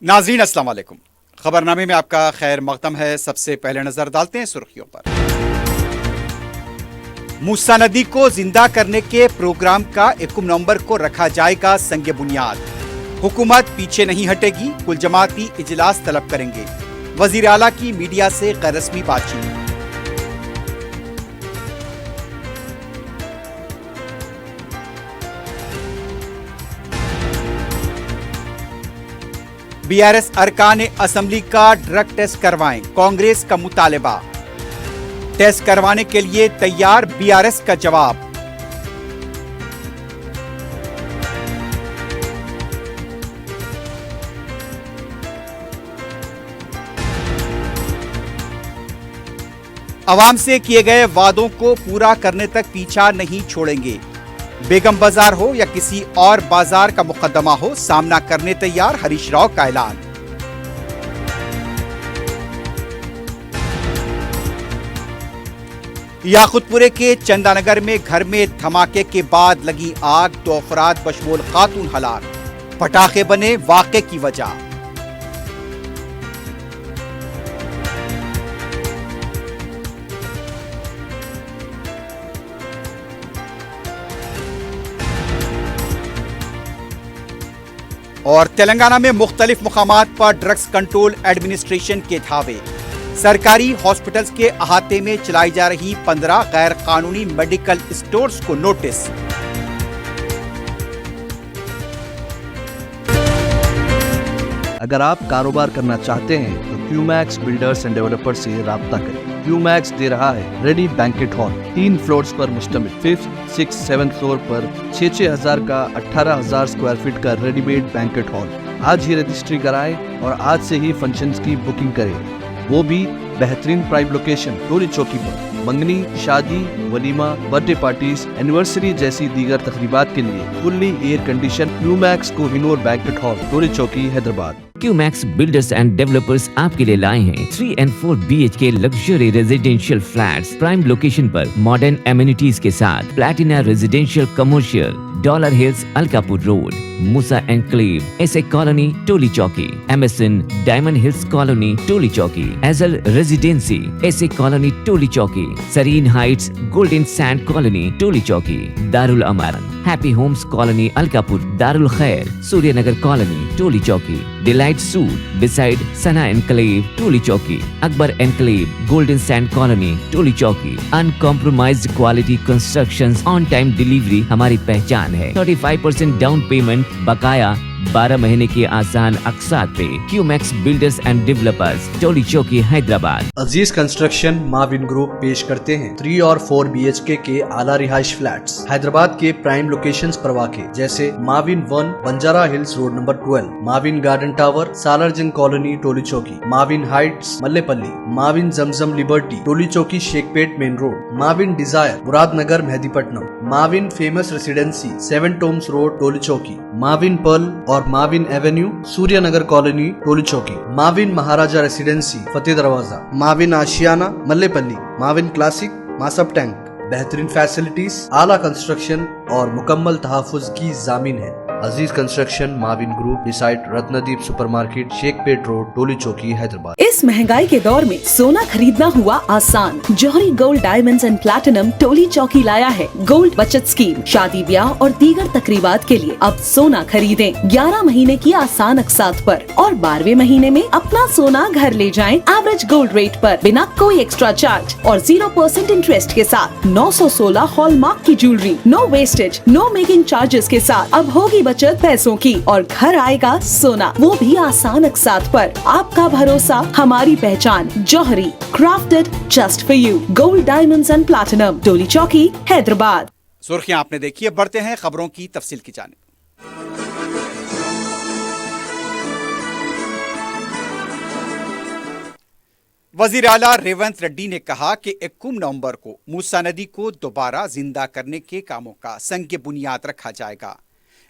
नाज़रीन अस्सलाम वालेकुम। खबरनामे में आपका खैर मकदम है। सबसे पहले नजर डालते हैं सुर्खियों पर। मूसा नदी को जिंदा करने के प्रोग्राम का 1 नवंबर को रखा जाएगा संग बुनियाद। हुकूमत पीछे नहीं हटेगी, कुल जमाती इजलास तलब करेंगे। वजीर आला की मीडिया से गैर रस्मी बातचीत। बीआरएस अरकान असेंबली का ड्रग टेस्ट करवाएं, कांग्रेस का मुतालबा। टेस्ट करवाने के लिए तैयार बीआरएस का जवाब। अवाम से किए गए वादों को पूरा करने तक पीछा नहीं छोड़ेंगे। बेगम बाजार हो या किसी और बाजार का मुकदमा हो, सामना करने तैयार हरीश राव का ऐलान। याकुतपुरे के चंदानगर में घर में धमाके के बाद लगी आग, 2 अफराद बशमूल खातून हलाक। पटाखे बने वाक़े की वजह। और तेलंगाना में मुख्तलिफ मुकामात पर ड्रग्स कंट्रोल एडमिनिस्ट्रेशन के धावे। सरकारी हॉस्पिटल्स के अहाते में चलाई जा रही 15 गैर कानूनी मेडिकल स्टोर्स को नोटिस। अगर आप कारोबार करना चाहते हैं तो क्यूमैक्स बिल्डर्स एंड डेवलपर्स से राब्ता करें। क्यूमैक्स दे रहा है रेडी बैंकेट हॉल, 3 फ्लोर्स पर मुश्तमिल। 5th, 6th, 7th फ्लोर पर 6,000 का 18,000 स्क्वायर फीट का रेडीमेड बैंकेट हॉल। आज ही रजिस्ट्री कराएं और आज से ही फंक्शंस की बुकिंग करें, वो भी बेहतरीन प्राइम लोकेशन टोली चौकी पर। मंगनी, शादी, वलीमा, बर्थडे पार्टीज, एनिवर्सरी जैसी दीगर तकरीबात के लिए fully air condition Qmax Kohinoor Banquet Hall, Toli Chowki, Hyderabad. Qmax Builders and Developers आपके लिए लाए हैं 3 and 4 BHK luxury residential flats prime location पर मॉडर्न एमिनिटीज के साथ। Platina Residential Commercial, Dollar Hills, Alkapur Road, Moosa Enclave, SA Colony, Toli Chowki, MSN Diamond Hills Colony, Toli Chowki, एजल Residency, SA Colony, Toli Chowki, Sareen Heights, Golden Sand Colony, Toli Chowki, Darul Amaran, happy Homes Colony, Alkapur, Darul Khair, Suryanagar Colony, Toli Chowki, Delight Suite beside Sana Enclave, Toli Chowki, Akbar Enclave, Golden Sand Colony, Toli Chowki. Uncompromised quality constructions, on time delivery हमारी पहचान है। 35% down payment, बकाया 12 महीने की आसान अक़सात पे। QMax Builders and developers, Toli Chowki, Hyderabad. Aziz Construction Mavin group पेश करते हैं 3 और 4 BHK के आला रिहाइश फ्लैट्स हैदराबाद के प्राइम लोकेशंस पर वाक़े, जैसे Mavin 1 Banjara Hills Road number 12, Mavin Garden Tower, Salarjung Colony, Toli Chowki, Mavin Heights, Mallepally, Mavin Zamzam Liberty, Toli Chowki, Shaikpet Main Road, Mavin Desire, Muradnagar, Mehdipatnam, Mavin Famous Residency, 7 Tombs Road, Toli Chowki, Mavin Pearl और Mavin Avenue, Suryanagar Colony, Toli Chowki, Mavin Maharaja Residency, Fateh Darwaza, Mavin Ashiana, Mallepally, Mavin Classic, Masab Tank. बेहतरीन फैसिलिटीज, आला कंस्ट्रक्शन और मुकम्मल तहफ़्फ़ुज़ की ज़ामीन है। Aziz Construction Mavin Group decide Ratnadeep Supermarket, Shaikpet Road, Toli Chowki, Hyderabad. इस महंगाई के दौर में सोना खरीदना हुआ आसान। जौहरी gold diamonds and platinum Toli चौकी लाया है गोल्ड बचत स्कीम। शादी ब्याह और दीगर तकरीबात के लिए अब सोना खरीदें 11 महीने की आसान अक़सात पर और 12वें महीने में अपना सोना घर ले जाएं एवरेज गोल्ड रेट पर, बिना कोई एक्स्ट्रा चार्ज और 0% इंटरेस्ट के साथ। 916 हॉलमार्क की jewellery, no wastage, no making charges के साथ। अब होगी बचत पैसों की और घर आएगा सोना, वो भी आसान अक़सात पर। आपका भरोसा, हमारी पहचान। Jauhari, crafted just for you, gold diamonds and platinum, Toli Chowki, Hyderabad. सुर्खियां आपने देखी है, बढ़ते हैं खबरों की तफसील की जानिब। वजीर आला रेवंत रेड्डी ने कहा कि 1 नवंबर को मूसा नदी को दोबारा जिंदा करने के कामों का संग बुनियाद रखा जाएगा।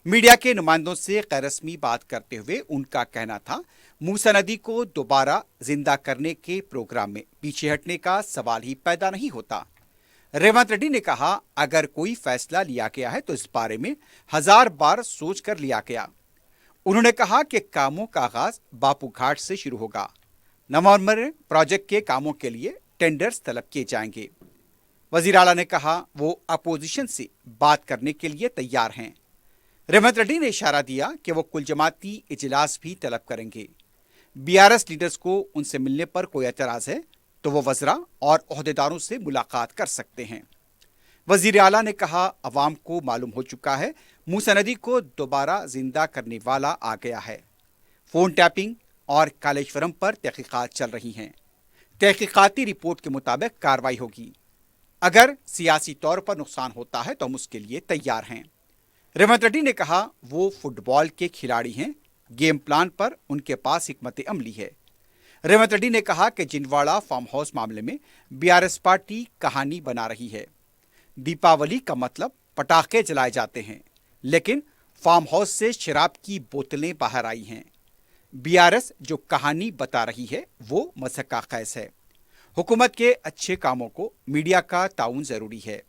मीडिया के नुमाइंदों से गैर रस्मी बात करते हुए उनका कहना था, मूसा नदी को दोबारा जिंदा करने के प्रोग्राम में पीछे हटने का सवाल ही पैदा नहीं होता। रेवंत रेड्डी ने कहा, अगर कोई फैसला लिया गया है तो इस बारे में 1000 बार सोच कर लिया गया। उन्होंने कहा कि कामों का आगाज बापू घाट से शुरू होगा। नवंबर में प्रोजेक्ट के कामों के लिए टेंडर्स तलब किए जाएंगे। वजीर आला ने कहा वो अपोजिशन से बात करने के लिए तैयार हैं। रेवंत रेड्डी ने इशारा दिया कि वो कुल जमाती इजलास भी तलब करेंगे। बीआरएस लीडर्स को उनसे मिलने पर कोई एतराज है तो वो वज़रा और ओहदेदारों से मुलाकात कर सकते हैं। वजीर आला ने कहा अवाम को मालूम हो चुका है मूसा नदी को दोबारा जिंदा करने वाला आ गया है। फोन टैपिंग और कालेश्वरम पर तहकीकात चल रही हैं। तहकीकाती रिपोर्ट के मुताबिक कार्रवाई होगी। अगर सियासी तौर पर नुकसान होता है तो हम उसके लिए तैयार हैं। रेवंत रेड्डी ने कहा वो फुटबॉल के खिलाड़ी हैं, गेम प्लान पर उनके पास हिकमत अमली है। रेवंत रेड्डी ने कहा कि जिनवाड़ा फार्म हाउस मामले में बीआरएस पार्टी कहानी बना रही है। दीपावली का मतलब पटाखे जलाए जाते हैं, लेकिन फार्म हाउस से शराब की बोतलें बाहर आई हैं। बीआरएस जो कहानी बता रही है वो मज़ाक़ ख़ैज़ है। हुकूमत के अच्छे कामों को मीडिया का ताउन जरूरी है।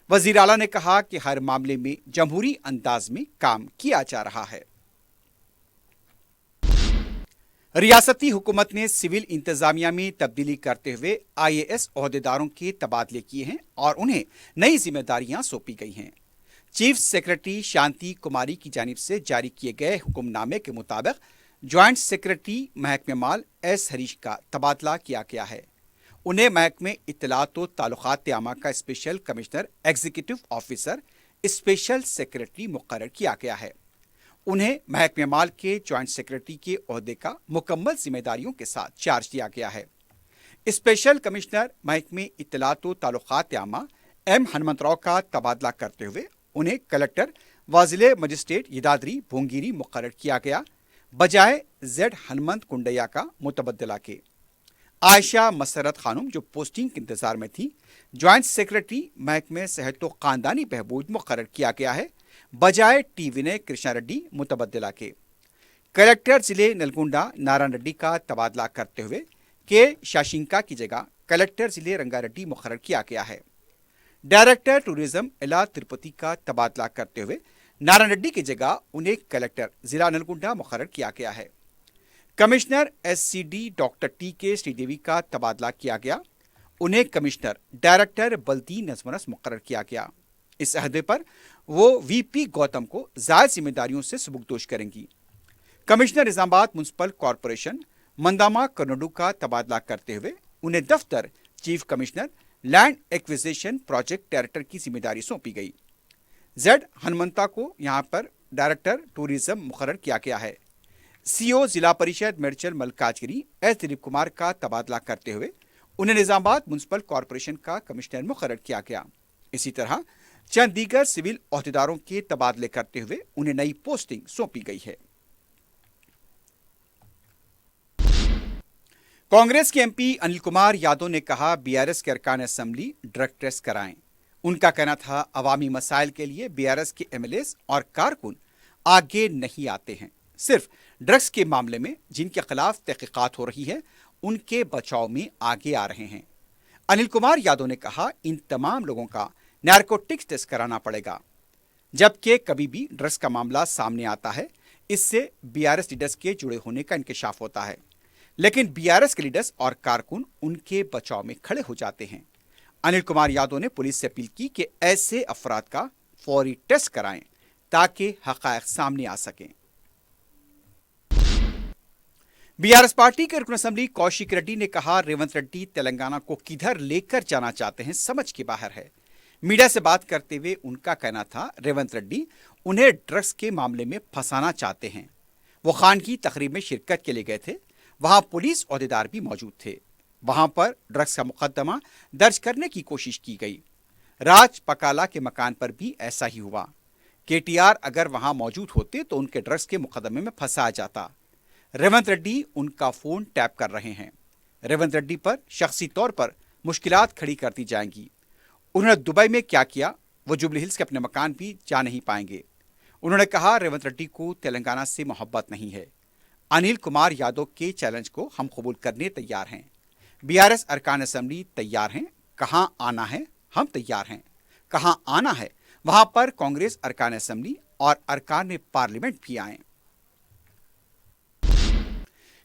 वज़ीर आला ने कहा कि हर मामले में जमहूरी अंदाज में काम किया जा रहा है। रियासती हुकूमत ने सिविल इंतजामिया में तब्दीली करते हुए आईएएस ओहदेदारों के तबादले किए हैं और उन्हें नई जिम्मेदारियां सौंपी गई हैं। चीफ सेक्रेटरी शांति कुमारी की जानिब से जारी किए गए हुक्मनामे के मुताबिक ज्वाइंट सेक्रेटरी महकमे माल एस हरीश का तबादला किया गया है। उन्हें महकमे इत्तलात व ताल्लुकात आमा का special commissioner executive officer special secretary मुकर्रर किया गया है। उन्हें महकमे माल के ज्वाइंट सेक्रेटरी के ओहदे का मुकम्मल जिम्मेदारियों के साथ चार्ज दिया गया है। स्पेशल कमिश्नर महकमे इत्तलात व ताल्लुकात आमा एम हनुमंतराव का तबादला करते हुए उन्हें कलेक्टर व जिले मजिस्ट्रेट यदाद्री भोंगिरी मुकर्रर किया गया, बजाय जेड हनुमंत कुंडैया का मुतबदला के। आयशा मसरत खानुम जो पोस्टिंग के इंतजार में थी, ज्वाइंट सेक्रेटरी महकमे सेहत व खानदानी बहबूद मुकर्रर किया गया है, बजाय टी विनय कृष्णा रेड्डी मुतबदला के। कलेक्टर जिले नलगुंडा नारायण रेड्डी का तबादला करते हुए के शाशिंका की जगह कलेक्टर जिले रंगारेड्डी मुकर्रर किया गया है। डायरेक्टर टूरिज्म एला तिरुपति का तबादला करते हुए नारायण रेड्डी की जगह उन्हें कलेक्टर जिला नलगुंडा मुकर्रर किया गया है। कमिश्नर एससीडी डॉक्टर टी के श्रीदेवी का तबादला किया गया, उन्हें कमिश्नर डायरेक्टर बल्दी नजमनस मुकर्रर किया गया। इस अहदे पर वो वीपी गौतम को ज़ायद जिम्मेदारियों से सुबुकदोश करेंगी। कमिश्नर निजामाबाद म्युनिसिपल कॉरपोरेशन मंदामा कन्नडू का तबादला करते हुए उन्हें दफ्तर chief commissioner land acquisition project director की जिम्मेदारी सौंपी गई। जेड हनुमंता को यहां पर डायरेक्टर टूरिज्म मुकर्रर किया गया है। सीओ जिला परिषद मेडचल मलकाजगिरी एस दिलीप कुमार का तबादला करते हुए उन्हें निजामाबाद म्युनिसिपल कॉरपोरेशन का कमिश्नर मुकर्रर किया गया। इसी तरह चंद दीगर सिविल ओहदेदारों के तबादले करते हुए उन्हें नई पोस्टिंग सौंपी गई है। कांग्रेस के एमपी अनिल कुमार यादव ने कहा बीआरएस के अरकान असेंबली ड्रग टेस्ट कराएं। उनका कहना था अवामी मसाइल के लिए बीआरएस के एमएलएस और कारकुन आगे नहीं आते हैं, सिर्फ ड्रग्स के मामले में जिनके खिलाफ तहकीकात हो रही है उनके बचाव में आगे आ रहे हैं। अनिल कुमार यादव ने कहा इन तमाम लोगों का नारकोटिक्स टेस्ट कराना पड़ेगा। जबकि कभी भी ड्रग्स का मामला सामने आता है, इससे बीआरएस लीडर्स के जुड़े होने का इंकशाफ होता है, लेकिन बीआरएस के लीडर्स और कारकुन उनके बचाव में खड़े हो जाते हैं। अनिल कुमार यादव ने पुलिस से अपील की कि ऐसे अफराद का फौरी टेस्ट कराएं ताकि हकायक सामने आ सकें। बीआरएस पार्टी के रुकन असेंबली कौशिक रेड्डी ने कहा रेवंत रेड्डी तेलंगाना को किधर लेकर जाना चाहते हैं समझ के बाहर है। मीडिया से बात करते हुए उनका कहना था रेवंत रेड्डी उन्हें ड्रग्स के मामले में फंसाना चाहते हैं। वो खान की तकरीब में शिरकत के लिए गए थे, वहां पुलिस ओहदेदार भी मौजूद थे। वहां पर ड्रग्स का मुकदमा दर्ज करने की कोशिश की गई। राज पकाला के मकान पर भी ऐसा ही हुआ। केटीआर अगर वहां मौजूद होते तो उनके ड्रग्स के मुकदमे में फंसाया जाता। रेवंत रेड्डी उनका फोन टैप कर रहे हैं। रेवंत रेड्डी पर शख्सी तौर पर मुश्किलात खड़ी कर दी जाएंगी। उन्होंने दुबई में क्या किया, वो जुबली हिल्स के अपने मकान भी जा नहीं पाएंगे। उन्होंने कहा रेवंत रेड्डी को तेलंगाना से मोहब्बत नहीं है। अनिल कुमार यादव के चैलेंज को हम कबूल करने तैयार हैं। बीआरएस अरकान असेंबली तैयार हैं, कहां आना है हम तैयार हैं। कहां आना है वहां पर कांग्रेस अरकान असेंबली और अरकान पार्लियामेंट भी आए।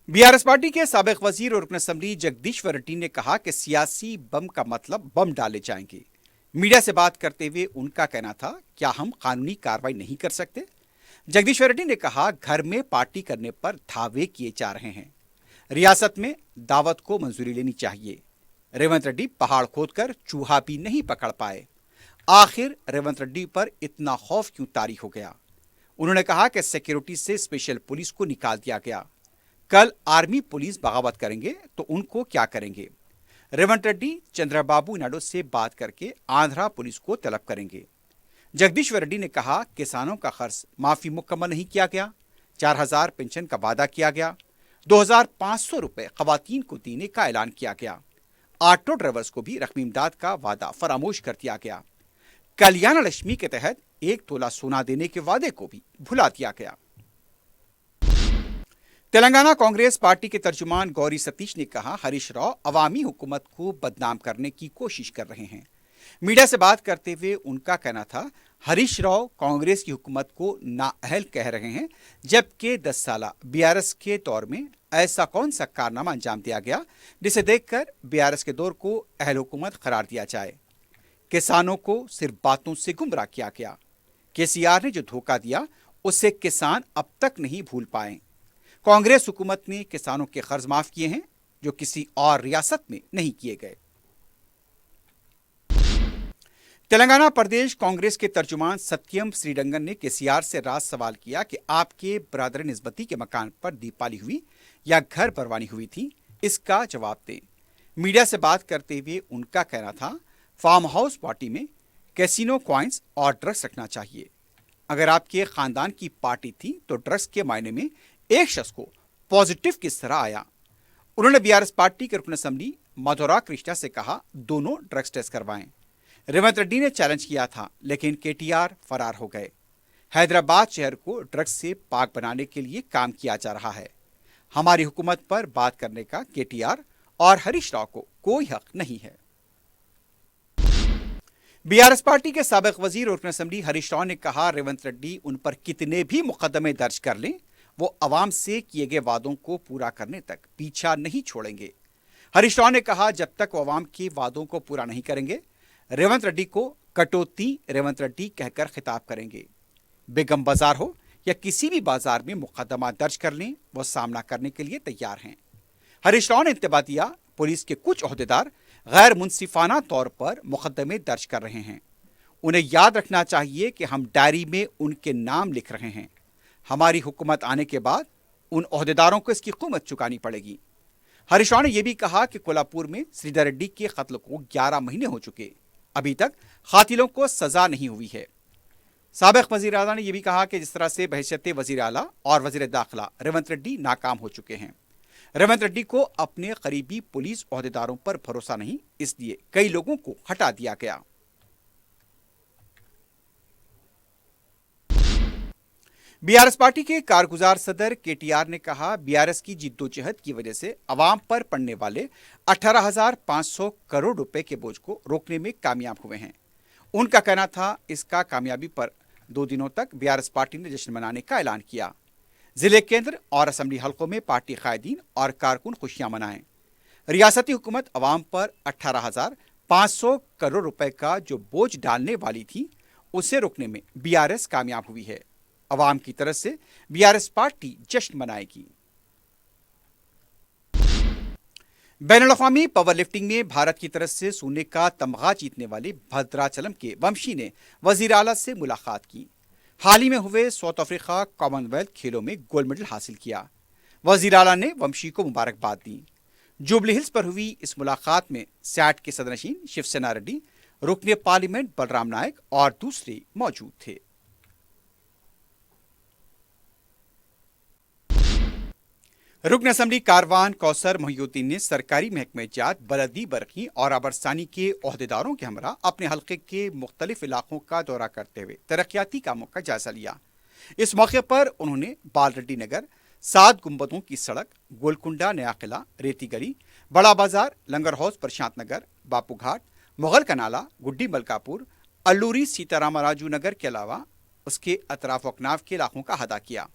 बीआरएस पार्टी के साबिक वजीर और रुकन असम्बली जगदीश्वर रेड्डी ने कहा कि सियासी बम का मतलब बम डाले जाएंगे। मीडिया से बात करते हुए उनका कहना था, क्या हम कानूनी कार्रवाई नहीं कर सकते? जगदीश्वर रेड्डी ने कहा, घर में पार्टी करने पर धावे किए जा रहे हैं। रियासत में दावत को मंजूरी लेनी चाहिए। रेवंत रेड्डी पहाड़ खोदकर चूहा भी नहीं पकड़ पाए। आखिर रेवंत रेड्डी पर इतना खौफ क्यों तारी हो गया? उन्होंने कहा कि सिक्योरिटी से स्पेशल पुलिस को निकाल दिया गया। कल आर्मी पुलिस बगावत करेंगे तो उनको क्या करेंगे? रेवंत रेड्डी चंद्रबाबू नायडू से बात करके आंध्रा पुलिस को तलब करेंगे। जगदीश्वर रेड्डी ने कहा, किसानों का कर्ज माफी मुकम्मल नहीं किया गया। 4000 पेंशन का वादा किया गया। 2500 रुपए खवातीन को देने का ऐलान किया गया। ऑटो ड्राइवर्स को भी रकमी इमदाद का वादा फरामोश कर दिया गया। कल्याण लक्ष्मी के तहत 1 तोला सोना देने के वादे को भी भुला दिया गया। तेलंगाना कांग्रेस पार्टी के तर्जुमान गौरी सतीश ने कहा, हरीश राव अवामी हुकूमत को बदनाम करने की कोशिश कर रहे हैं। मीडिया से बात करते हुए उनका कहना था, हरीश राव कांग्रेस की हुकूमत को नाअहल कह रहे हैं, जबकि 10 साल बीआरएस के दौर में ऐसा कौन सा कारनामा अंजाम दिया गया जिसे देखकर बीआरएस के दौर को अहल हुकूमत करार दिया जाए। किसानों को सिर्फ बातों से गुमराह किया गया। केसीआर ने जो धोखा दिया उसे किसान अब तक नहीं भूल पाए। कांग्रेस हुकूमत ने किसानों के कर्ज माफ किए हैं जो किसी और रियासत में नहीं किए गए। तेलंगाना प्रदेश कांग्रेस के तर्जुमान सत्यम श्रीरंगन ने केसीआर से राज सवाल किया कि आपके बरादर निस्बती के मकान पर दीपावली हुई या घर बरवानी हुई थी, इसका जवाब दें। मीडिया से बात करते हुए उनका कहना था, फार्म हाउस पार्टी में कैसीनो कॉइन्स और ड्रग्स रखना चाहिए। अगर आपके खानदान की पार्टी थी तो ड्रग्स के मायने में एक शख्स को पॉजिटिव किस तरह आया? उन्होंने बीआरएस पार्टी के रुकन असम्बली मधुरा कृष्णा से कहा, दोनों ड्रग्स टेस्ट करवाएं। रेवंत रेड्डी ने चैलेंज किया था, लेकिन केटीआर फरार हो गए। हैदराबाद शहर को ड्रग्स से पाक बनाने के लिए काम किया जा रहा है। हमारी हुकूमत पर बात करने का केटीआर और हरीश राव को कोई हक नहीं है। बीआरएस पार्टी के साबिक वजीर और रुकन असम्बली हरीश राव ने कहा, रेवंत रेड्डी उन पर कितने भी मुकदमे दर्ज कर लें, वो अवाम से किए गए वादों को पूरा करने तक पीछा नहीं छोड़ेंगे। हरीश राव ने कहा, जब तक वो अवाम के वादों को पूरा नहीं करेंगे, रेवंत रेड्डी को कटौती रेवंत रेड्डी कहकर खिताब करेंगे। बेगम बाजार हो या किसी भी बाजार में मुकदमा दर्ज कर लें, वो सामना करने के लिए तैयार हैं। हरीश राव ने इंतबा दिया, पुलिस के कुछ ओहदेदार गैर मुनसिफाना तौर पर मुकदमे दर्ज कर रहे हैं। उन्हें याद रखना चाहिए कि हम डायरी में उनके नाम लिख रहे हैं। हमारी हुकूमत आने के बाद उन ओहदेदारों को इसकी कीमत चुकानी पड़ेगी। हरीश राव ने यह भी कहा कि कोल्हापुर में श्रीधर रेड्डी के कत्ल को 11 महीने हो चुके, अभी तक कातिलों को सजा नहीं हुई है। साबिक वजीर आला ने यह भी कहा कि जिस तरह से बहैसियत वजीर आला और वजीर दाखिला रेवंत रेड्डी नाकाम हो चुके हैं। रेवंत रेड्डी को अपने करीबी पुलिस ओहदेदारों पर भरोसा नहीं, इसलिए कई लोगों को हटा दिया गया। बीआरएस पार्टी के कारगुजार सदर केटीआर ने कहा, बीआरएस की जिद्दोजहद की वजह से अवाम पर पड़ने वाले 18,500 करोड़ रुपए के बोझ को रोकने में कामयाब हुए हैं। उनका कहना था, इसका कामयाबी पर 2 दिनों तक बीआरएस पार्टी ने जश्न मनाने का ऐलान किया। जिले केंद्र और असम्बली हलकों में पार्टी कायदीन और कारकुन खुशियां मनाएं। रियासती हुकूमत अवाम पर 18,500 करोड़ रुपए का जो बोझ डालने वाली थी, उसे रोकने में बीआरएस कामयाब हुई है। अवाम की तरफ से बीआरएस पार्टी जश्न मनाएगी। बैनुल-अक़वामी पावर लिफ्टिंग में भारत की तरफ से सोने का तमगा जीतने वाले भद्राचलम के वंशी ने वजीर आला से मुलाकात की। हाल ही में हुए साउथ अफ्रीका कॉमनवेल्थ खेलों में गोल्ड मेडल हासिल किया। वजीर आला ने वंशी को मुबारकबाद दी। जुबली हिल्स पर हुई इस मुलाकात में सैट के सदरनशीन शिवसेना रेड्डी, रुकने पार्लियामेंट बलराम नायक और दूसरे मौजूद थे। रुकन असम्बली कारवान कौसर मोहिउद्दीन ने सरकारी महकमे जात, बलदी बरकी और आबरसानी के ओहदेदारों के हमरा अपने हल्के के मुख्तलिफ इलाकों का दौरा करते हुए तरक्याती कामों का जायजा लिया। इस मौके पर उन्होंने बाल रेड्डी नगर, 7 गुंबदों की सड़क, गोलकुंडा नया किला, रेती गली, बड़ा बाजार, लंगर हाउस प्रशांत नगर, बापू घाट, मुगल कनाला, गुड्डी मलकापुर, अल्लूरी सीताराम राजू नगर के अलावा उसके अतराफ वकनाफ के इलाकों का अहाता किया।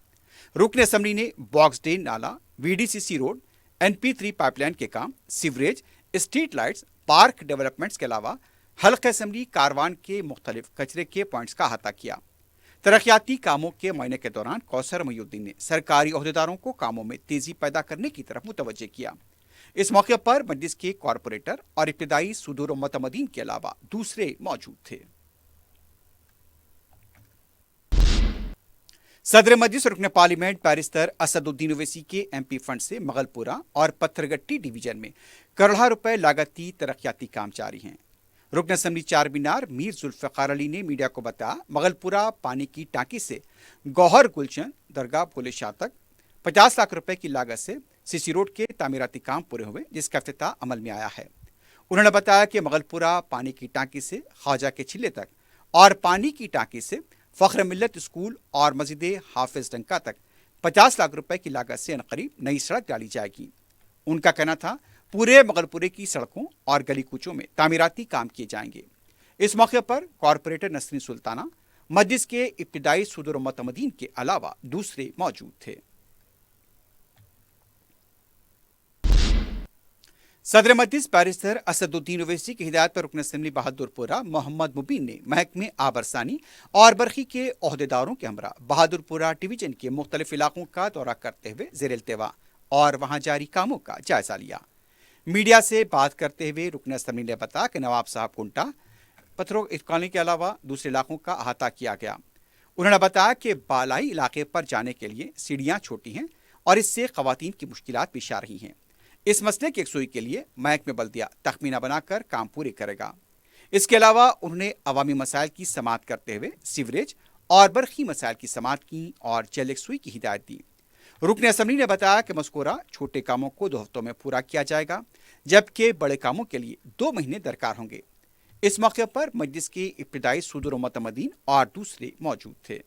रुकन असम्बली ने बॉक्स डे नाला, VDCC रोड, NP3 पाइपलाइन के काम, sewerage, street lights, park developments के अलावा हल्का असम्बली कारवान के मुख्तलिफ कचरे के पॉइंट्स का अहाता किया। तरक्याती कामों के महीने के दौरान कौसर मोइनुद्दीन ने सरकारी ओहदेदारों को कामों में तेजी पैदा करने की तरफ मुतवज्जे किया। इस मौके पर मजलिस के कॉरपोरेटर और इब्तिदाई सुदूर मुतमदीन के अलावा दूसरे मौजूद थे। सदर मजलिस रुकन पार्लियामेंट बैरिस्टर असदुद्दीन ओवैसी के MP फंड से मगलपुरा और पत्थरगट्टी डिवीजन में करोड़ों रुपए लागती तरक्याती काम जारी हैं। रुकन असम्बली चार मीनार मीर जुल्फ़िकार अली ने मीडिया को बताया, मगलपुरा पानी की टांकी से गौहर गुलशन दरगाह भोले शाह तक 50 लाख रुपए की लागत से CC रोड के तामीराती काम पूरे हुए, जिसका इफ्तिताह अमल में आया है। उन्होंने बताया कि मगलपुरा पानी की टांकी से ख्वाजा के छिल्ले तक और पानी की टांकी से फ़ख्र मिल्लत स्कूल और मस्जिद हाफिज डंका तक 50 लाख रुपए की लागत से अनकरीब नई सड़क डाली जाएगी। उनका कहना था, पूरे मगलपुरे की सड़कों और गली कूचों में तामीराती काम किए जाएंगे। इस मौके पर कॉरपोरेटर नसरीन सुल्ताना, मजलिस के इब्तिदाई सुदूर मुतमदीन के अलावा दूसरे मौजूद थे। सदर मजलिस बैरिस्टर असदुद्दीन ओवैसी की हिदायत पर रुकन असम्बली बहादुरपुरा मोहम्मद मुबीन ने महकमे आबरसानी और बरखी के ओहदेदारों के हमरा बहादुरपुरा डिवीजन के मुख्तलिफ इलाकों का दौरा करते हुए ज़ेर इल्तिवा और वहां जारी कामों का जायजा लिया। मीडिया से बात करते हुए रुकन असम्बली ने बताया कि नवाब साहब कुंटा, पत्थरों कॉलोनी के अलावा दूसरे इलाकों का अहाता किया गया। उन्होंने बताया कि बालाई इलाके पर जाने के लिए सीढ़ियां छोटी हैं और इससे खवातीन की मुश्किलात पेश आ रही हैं। इस मसले की यकसुई के लिए महकमे बल्दिया तखमीना बनाकर काम पूरे करेगा। इसके अलावा उन्होंने अवामी मसाइल की समाअत करते हुए सीवरेज और बरखी मसाइल की समाअत की और जल यकसुई की हिदायत दी। रुकन असम्बली ने बताया कि मज़कूरा छोटे कामों को 2 हफ्तों में पूरा किया जाएगा, जबकि बड़े कामों के लिए 2 महीने दरकार होंगे। इस मौके पर मजलिस के इब्तिदाई सुदूर मुतमदीन और दूसरे मौजूद थे।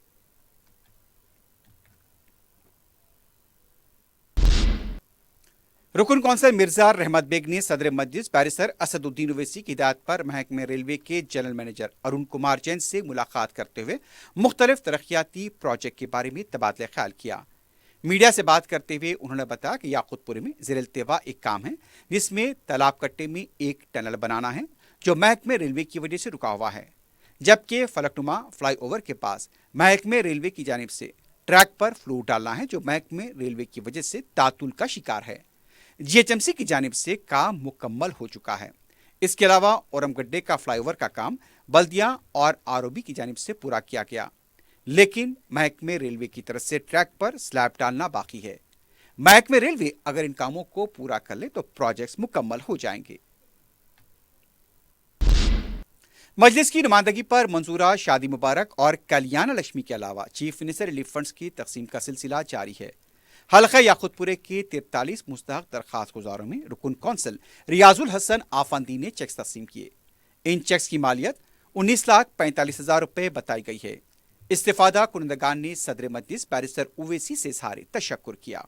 रुकन कौंसल मिर्जा रहमत बेग ने सदर मजलिस बैरिस्टर असदुद्दीन ओवैसी की हिदायत पर महकमे रेलवे के जनरल मैनेजर अरुण कुमार जैन से मुलाकात करते हुए मुख्तलिफ तरक्याती प्रोजेक्ट के बारे में तबादला ख्याल किया। मीडिया से बात करते हुए उन्होंने बताया कि याकूतपुर में ज़ेर इल्तिवा एक काम है, जिसमें तालाब कट्टे में एक टनल बनाना है जो महकमे रेलवे की वजह से रुका हुआ है, जबकि फलकनुमा फ्लाईओवर के पास महकमे रेलवे की जानिब से ट्रैक पर फ्लूर डालना है जो महकमे रेलवे की वजह से तातुल का शिकार है। GHMC की जानिब से काम मुकम्मल हो चुका है। इसके अलावा औरमगड्डे का फ्लाईओवर का काम बल्दिया और ROB की जानिब से पूरा किया गया, लेकिन महकमे रेलवे की तरफ से ट्रैक पर स्लैब डालना बाकी है। महकमे रेलवे अगर इन कामों को पूरा कर ले तो प्रोजेक्ट्स मुकम्मल हो जाएंगे। मजलिस की नुमाइंदगी पर मंजूरा शादी मुबारक और कल्याण लक्ष्मी के अलावा चीफ मिनिस्टर रिलीफ फंड्स की तकसीम का सिलसिला जारी है। हल्का याकूतपुरे के 43 मुस्तहक दरखास्त गुजारों में रुकन कौंसल रियाजुल हसन आफंदी ने चेक्स तकसीम किए। इन चेक्स की मालियत 19,45,000 रुपए बताई गई है। इस्तिफादा कुनंदगान ने सदर मजलिस बैरिस्टर ओवैसी से इज़हार तशक्कुर किया।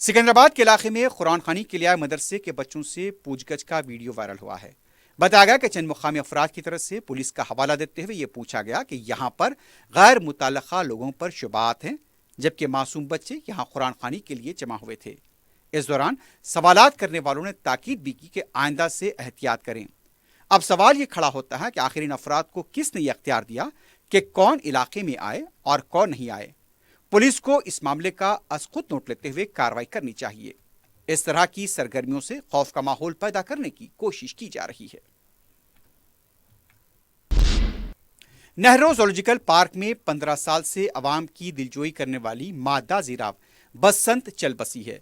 सिकंदराबाद के इलाके में कुरान खानी के लिए मदरसे के बच्चों से पूछगछ का वीडियो वायरल हुआ है। बताया गया कि चंद मुकामी अफराद की तरफ से पुलिस का हवाला देते हुए यह पूछा गया कि यहाँ पर गैर मुतल्लका लोगों पर शुबहात हैं, जबकि मासूम बच्चे यहाँ कुरान खानी के लिए जमा हुए थे। इस दौरान सवालात करने वालों ने ताकीद भी की कि आइंदा से एहतियात करें। अब सवाल ये खड़ा होता है कि आखिर इन अफराद को किसने यह अख्तियार दिया कि कौन इलाके में आए और कौन नहीं आए। पुलिस को इस मामले का अज खुद नोट लेते हुए कार्रवाई करनी चाहिए। इस तरह की सरगर्मियों से खौफ का माहौल पैदा करने की कोशिश की जा रही है। नेहरू ज़ूलॉजिकल पार्क में 15 साल से अवाम की दिलजोई करने वाली मादा जिराफ बसंत चल बसी है।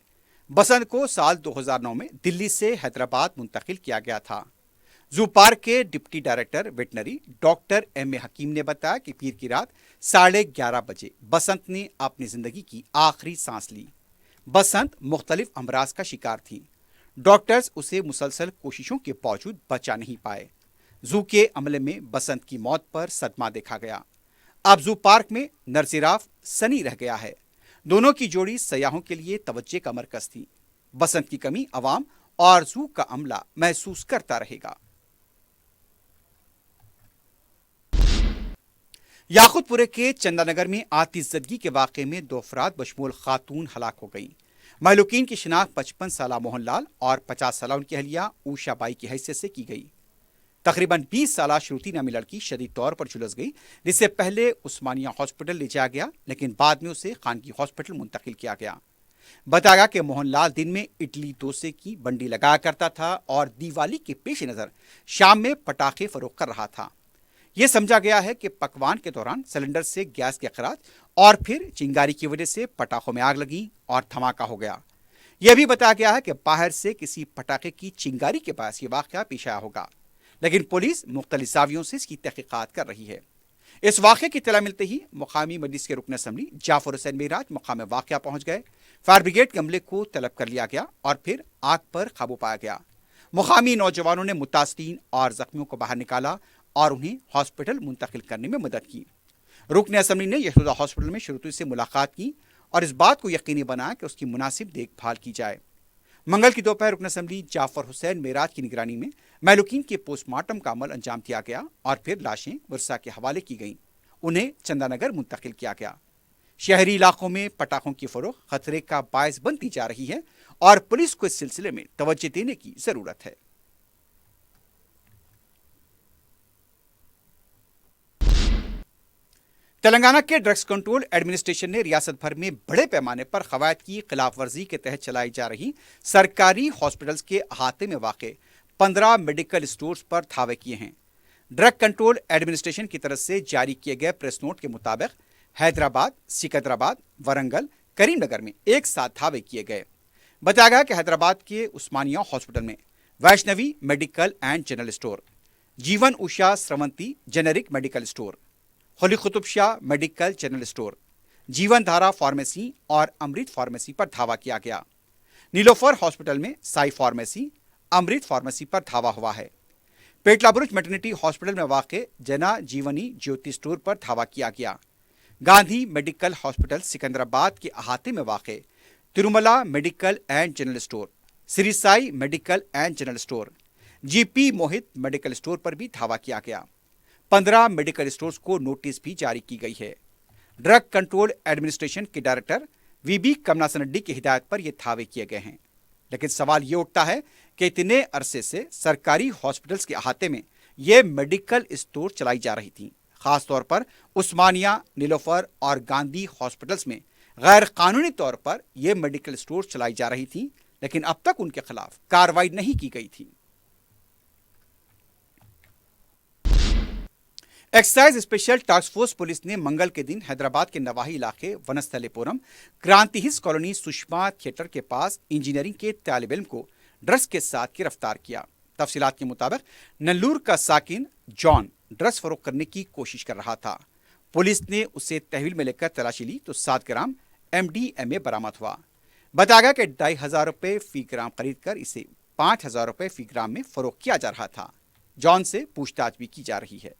बसंत को साल 2009 में दिल्ली से हैदराबाद मुंतकिल किया गया था। जू पार्क के deputy director veterinary doctor M.A. हकीम ने बताया कि पीर की रात 11:30 बजे बसंत ने अपनी जिंदगी की आखिरी सांस ली। बसंत मुख्तलिफ अमराज का शिकार थी। डॉक्टर्स उसे मुसलसल कोशिशों के बावजूद बचा नहीं पाए। जू के अमले में बसंत की मौत पर सदमा देखा गया। अब जू पार्क में नर जिराफ सनी रह गया है। दोनों की जोड़ी सयाहों के लिए तवज्जे का मरकज थी। बसंत की कमी अवाम और जू का अमला महसूस करता रहेगा। याकुतपुरे के चंदानगर में आतिशज़दगी के वाक़े में 2 अफराद बशमूल खातून हलाक हो गई। महलूकीन की शिनाख्त 55 साला मोहन लाल और 50 साला उनकी अहलिया ऊषा बाई की हैसियत से की गई। तकरीबन 20 साला श्रुति नामी लड़की शदीद तौर पर झुलस गई, जिससे पहले उस्मानिया हॉस्पिटल ले जाया गया, लेकिन बाद में उसे खानगी हॉस्पिटल मुंतकिल किया गया। बताया गया कि मोहनलाल दिन में इडली डोसे की बंडी लगाया करता था और दिवाली के पेश नज़र शाम में पटाखे फरोख्त कर रहा था। यह समझा गया है कि पकवान के दौरान सिलेंडर से गैस के अखराज और फिर चिंगारी की वजह से पटाखों में आग लगी और धमाका हो गया। यह भी बताया गया है कि बाहर से किसी पटाखे की चिंगारी के पास ये वाक़या पेश आया होगा, लेकिन पुलिस मुख्तलिफ जावियों से इसकी तहकीकात कर रही है। इस वाक़े की इत्तला मिलते ही मुकामी मजलिस के रुकन असम्बली जाफर हुसैन मेराज मुकाम वाक़या पहुंच गए। फायर ब्रिगेड के अमले को तलब कर लिया गया और फिर आग पर काबू पाया गया। मुकामी नौजवानों ने मुतासरीन और जख्मियों को बाहर निकाला और उन्हें हॉस्पिटल मुंतकिल करने में मदद की। रुकन असम्बली ने यशोदा हॉस्पिटल में शुरुती से मुलाकात की और इस बात को यकीनी बनाया कि उसकी मुनासिब देखभाल की जाए। मंगल की दोपहर रुकन असम्बली जाफर हुसैन मेराज की निगरानी में महलूकीन के पोस्टमार्टम का अमल अंजाम दिया गया और फिर लाशें वर्सा के हवाले की गईं। उन्हें चंदानगर मुंतकिल किया गया। शहरी इलाकों में पटाखों की फरोख्त खतरे का बायस बनती जा रही है और पुलिस को इस सिलसिले में तवज्जो देने की जरूरत है। तेलंगाना के ड्रग्स कंट्रोल एडमिनिस्ट्रेशन ने रियासत भर में बड़े पैमाने पर कवायद की खिलाफ वर्जी के तहत चलाई जा रही सरकारी हॉस्पिटल्स के अहाते में वाक़े 15 मेडिकल स्टोर्स पर धावे किए हैं। ड्रग कंट्रोल एडमिनिस्ट्रेशन की तरफ से जारी किए गए प्रेस नोट के मुताबिक हैदराबाद, सिकंदराबाद, वरंगल, करीमनगर में एक साथ धावे किए गए। बताया गया कि हैदराबाद के उस्मानिया हॉस्पिटल में Vaishnavi Medical and General Store, Jeevan Usha Sravanthi Generic Medical Store, Holy Qutub Shah Medical General Store, Jeevan Dhara pharmacy और अमृत फार्मेसी पर धावा किया गया। नीलोफर हॉस्पिटल में साई फार्मेसी, अमृत फार्मेसी पर धावा हुआ है। पेटलाबुरुज मैटरनिटी हॉस्पिटल में वाक़े जना जीवनी ज्योति स्टोर पर धावा किया गया। गांधी मेडिकल हॉस्पिटल सिकंदराबाद के अहाते में वाक़े Tirumala medical and General store, Shri Sai medical and General store, GP Mohit medical store पर भी धावा किया गया। 15 मेडिकल स्टोर्स को नोटिस भी जारी की गई है। ड्रग कंट्रोल एडमिनिस्ट्रेशन के डायरेक्टर वीबी कमलासन रेड्डी की हिदायत पर यह धावे किए गए हैं। लेकिन सवाल ये उठता है कि इतने अरसे से सरकारी हॉस्पिटल्स के अहाते में ये मेडिकल स्टोर चलाई जा रही थी। खासतौर पर उस्मानिया, नीलोफर और गांधी हॉस्पिटल्स में गैर कानूनी तौर पर यह मेडिकल स्टोर चलाई जा रही थी, लेकिन अब तक उनके खिलाफ कार्रवाई नहीं की गई थी। Excise special task force police ने मंगल के दिन हैदराबाद के नवाही इलाके वनस्थलीपुरम क्रांति हिल्स कॉलोनी सुषमा थिएटर के पास इंजीनियरिंग के तालिब इल्म को ड्रग्स के साथ गिरफ्तार किया। तफसीलात के मुताबिक नल्लूर का साकिन जॉन ड्रग्स फरोख्त करने की कोशिश कर रहा था। पुलिस ने उसे तहवील में लेकर तलाशी ली तो 7 ग्राम MDMA बरामद हुआ। बताया गया कि 2,500 रुपये फी ग्राम खरीद कर इसे 5,000 रुपये फी ग्राम में फरोख्त किया जा रहा था। जॉन से पूछताछ भी की जा रही है।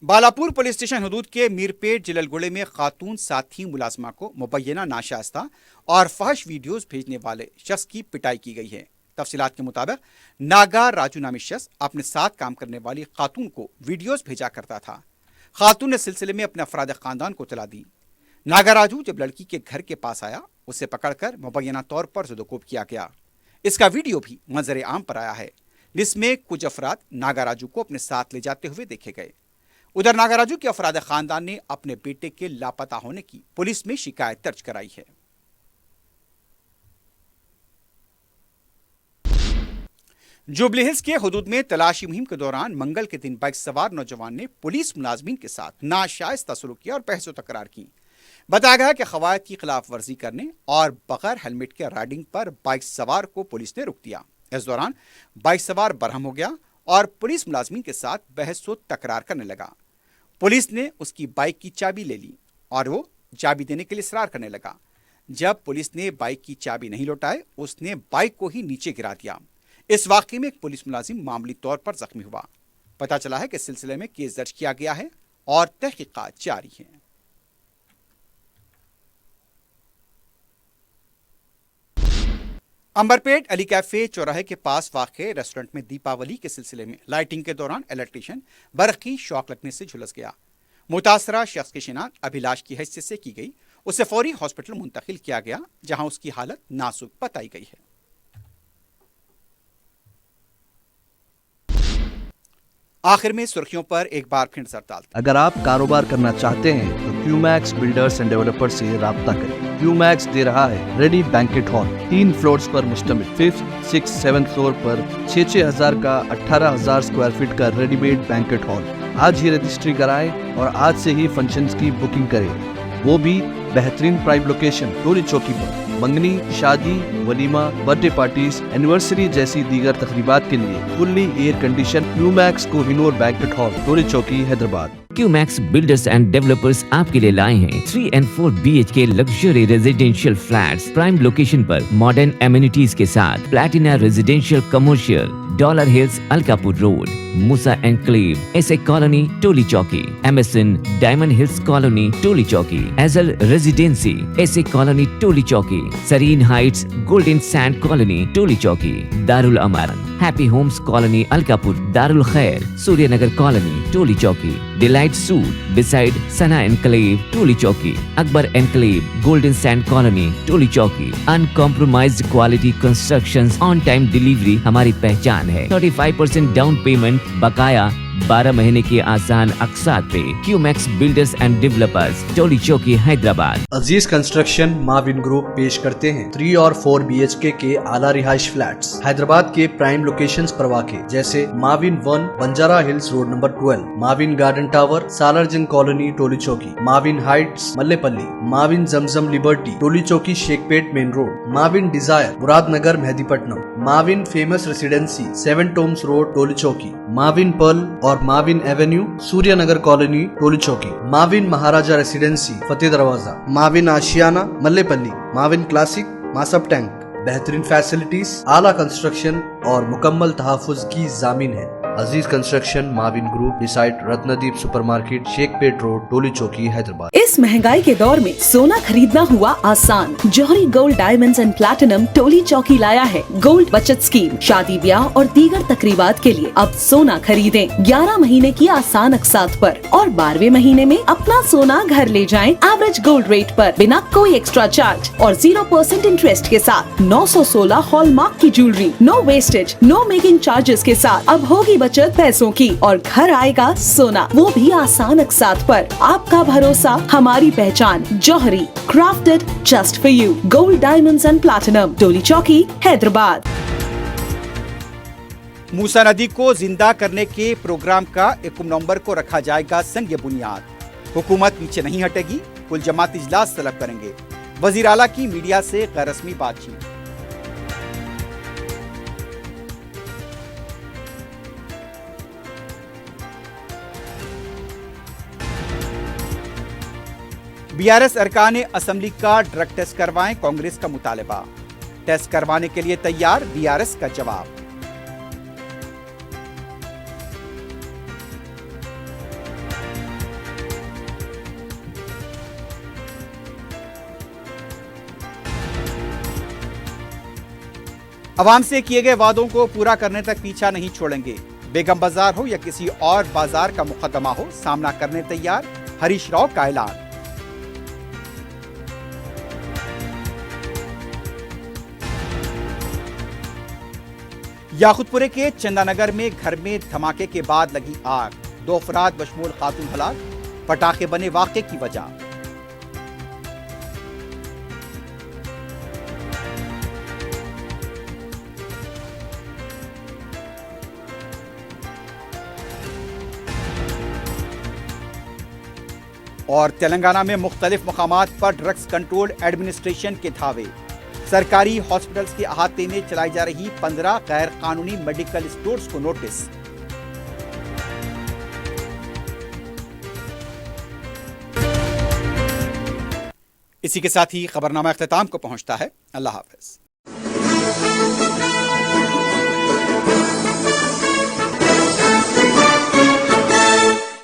बालापुर पुलिस स्टेशन हदूद के मीरपेट जिललगुड़े में खातून साथी मुलाजमा को मुबैना नाशास्ता और फहश वीडियोस भेजने वाले शख्स की पिटाई की गई है। तफसीलात के मुताबिक नागा राजू नामी शख्स अपने साथ काम करने वाली खातून को वीडियोस भेजा करता था। खातून ने सिलसिले में अपने अफराद खानदान को इत्तला दी। नागा राजू जब लड़की के घर के पास आया, उसे पकड़कर मुबैना तौर पर ज़ुदोकोब किया गया। इसका वीडियो भी मंजर आम पर आया है, जिसमें कुछ अफराद नागा राजू को अपने साथ ले जाते हुए देखे गए। उधर नागाराजू के अफराद खानदान ने अपने बेटे के लापता होने की पुलिस में शिकायत दर्ज कराई है। जुबली हिल्स के हुदूद में तलाशी मुहिम के दौरान मंगल के दिन बाइक सवार नौजवान ने पुलिस मुलाजमीन के साथ नाशाइस्ता सलूक किया और बहस व तकरार की। बताया गया कि खवायद की खिलाफ वर्जी करने और बगैर हेलमेट के राइडिंग पर बाइक सवार को पुलिस ने रोक दिया। इस दौरान बाइक सवार बरहम हो गया और पुलिस मुलाजमीन के साथ बहस व तकरार करने लगा। पुलिस ने उसकी बाइक की चाबी ले ली और वो चाबी देने के लिए इसरार करने लगा। जब पुलिस ने बाइक की चाबी नहीं लौटाए, उसने बाइक को ही नीचे गिरा दिया। इस वाकये में एक पुलिस मुलाजिम मामूली तौर पर जख्मी हुआ। पता चला है कि इस सिलसिले में केस दर्ज किया गया है और तहकीकात जारी है। अंबरपेट अली कैफे चौराहे के पास वाक़ रेस्टोरेंट में दीपावली के सिलसिले में लाइटिंग के दौरान इलेक्ट्रीशियन बर्फ की शॉक लगने से झुलस गया। मुतासरा शख्स की शिनाख्त अभिलाष की हैसियत से की गई। उसे फौरी हॉस्पिटल मुंतकिल किया गया, जहां उसकी हालत नाजुक बताई गई है। आखिर में सुर्खियों पर एक बार फिर नजर डालते हैं। अगर आप कारोबार करना चाहते हैं तो क्यूमैक्स बिल्डर्स एंड डेवलपर्स से राब्ता करें। क्यूमैक्स दे रहा है रेडी बैंकेट हॉल 3 फ्लोर्स पर मुश्तमिल। 5th, 6th, 7th फ्लोर पर 6,000 का 18,000 स्क्वायर फीट का रेडीमेड बैंकेट हॉल। आज ही रजिस्ट्री कराएं और आज से ही फंक्शंस की बुकिंग करें, वो भी बेहतरीन प्राइम लोकेशन टोली चौकी पर। मंगनी, शादी, वलीमा, बर्थडे पार्टीज, एनिवर्सरी जैसी दीगर तकरीबात के लिए fully air condition Qmax Kohinoor Banquet Hall Toli Chowki Hyderabad. Qmax Builders and Developers आपके लिए लाए हैं 3 and 4 BHK luxury residential flats prime location पर मॉडर्न एमिनिटीज के साथ। Platina Residential Commercial, Dollar Hills Alkapur Road, Moosa Enclave, SA Colony Toli Chowki, MSN Diamond Hills Colony Toli Chowki, एजल Residency SA Colony Toli Chowki, Sareen Heights Golden Sand Colony Toli Chowki, Darul Aman happy Homes Colony Alkapur, Darul Khair Suryanagar Colony Toli Chowki, Delight Suite beside Sana Enclave Toli Chowki, Akbar Enclave Golden Sand Colony Toli Chowki. Uncompromised quality constructions, on time delivery हमारी पहचान है। 35% down payment बकाया, 12 महीने के आसान अक़सात पे। QMax Builders and developers Toli Chowki Hyderabad. Aziz Construction Mavin group पेश करते हैं 3 और 4 BHK के आला रिहाइश फ्लैट्स हैदराबाद के प्राइम लोकेशंस पर वाक़े, जैसे Mavin 1 Banjara Hills Road number 12, Mavin Garden Tower Salarjung Colony Toli Chowki, Mavin Heights Mallepally, Mavin Zamzam Liberty Toli Chowki Shaikpet Main Road, Mavin Desire Muradnagar Mehdipatnam, Mavin Famous Residency 7 Tombs Road Toli Chowki, Mavin Pearl और Mavin Avenue Suryanagar Colony Toli Chowki, Mavin Maharaja Residency Fateh Darwaza, Mavin Ashiana Mallepally, Mavin Classic Masab Tank. बेहतरीन फैसिलिटीज, आला कंस्ट्रक्शन और मुकम्मल तहफ़्फ़ुज़ की ज़ामीन है। Aziz Construction Mavin Group beside Ratnadeep Supermarket Shaikpet Road Toli Chowki Hyderabad. इस महंगाई के दौर में सोना खरीदना हुआ आसान। जौहरी gold diamonds and platinum Toli चौकी लाया है गोल्ड बचत स्कीम। शादी ब्याह और दीगर तकरीबात के लिए अब सोना खरीदें 11 महीने की आसान अक़सात पर और 12वें महीने में अपना सोना घर ले जाएं एवरेज गोल्ड रेट पर, बिना कोई एक्स्ट्रा चार्ज और 0% इंटरेस्ट के साथ। 916 हॉलमार्क की jewellery, no wastage, no making charges के साथ। अब होगी बचत पैसों की और घर आएगा सोना, वो भी आसान अक़सात पर। आपका भरोसा हमारी पहचान। Jauhari, crafted just for you. Gold diamonds and platinum Toli Chowki Hyderabad. मूसा नदी को जिंदा करने के प्रोग्राम का 1 नवंबर को रखा जाएगा संग बुनियाद। हुकूमत पीछे नहीं हटेगी, कुल जमात इजलास तलब करेंगे। वजीर आला की मीडिया से गैर रस्मी बातचीत। बीआरएस अरकान असम्बली का ड्रग टेस्ट करवाएं, कांग्रेस का मुतालबा। टेस्ट करवाने के लिए तैयार, बीआरएस का जवाब। अवाम से किए गए वादों को पूरा करने तक पीछा नहीं छोड़ेंगे। बेगम बाजार हो या किसी और बाजार का मुकदमा हो, सामना करने तैयार, हरीश राव का ऐलान। याकुतपुरे के चंदानगर में घर में धमाके के बाद लगी आग, 2 अफराद बशमूल खातून हलाक। पटाखे बने वाक़े की वजह। और तेलंगाना में मुख्तलिफ मकामात पर ड्रग्स कंट्रोल एडमिनिस्ट्रेशन के धावे। सरकारी हॉस्पिटल्स के अहाते में चलाई जा रही 15 गैर कानूनी मेडिकल स्टोर्स को नोटिस। इसी के साथ ही खबरनामा इख्तिताम को पहुंचता है। अल्लाह हाफ़िज़।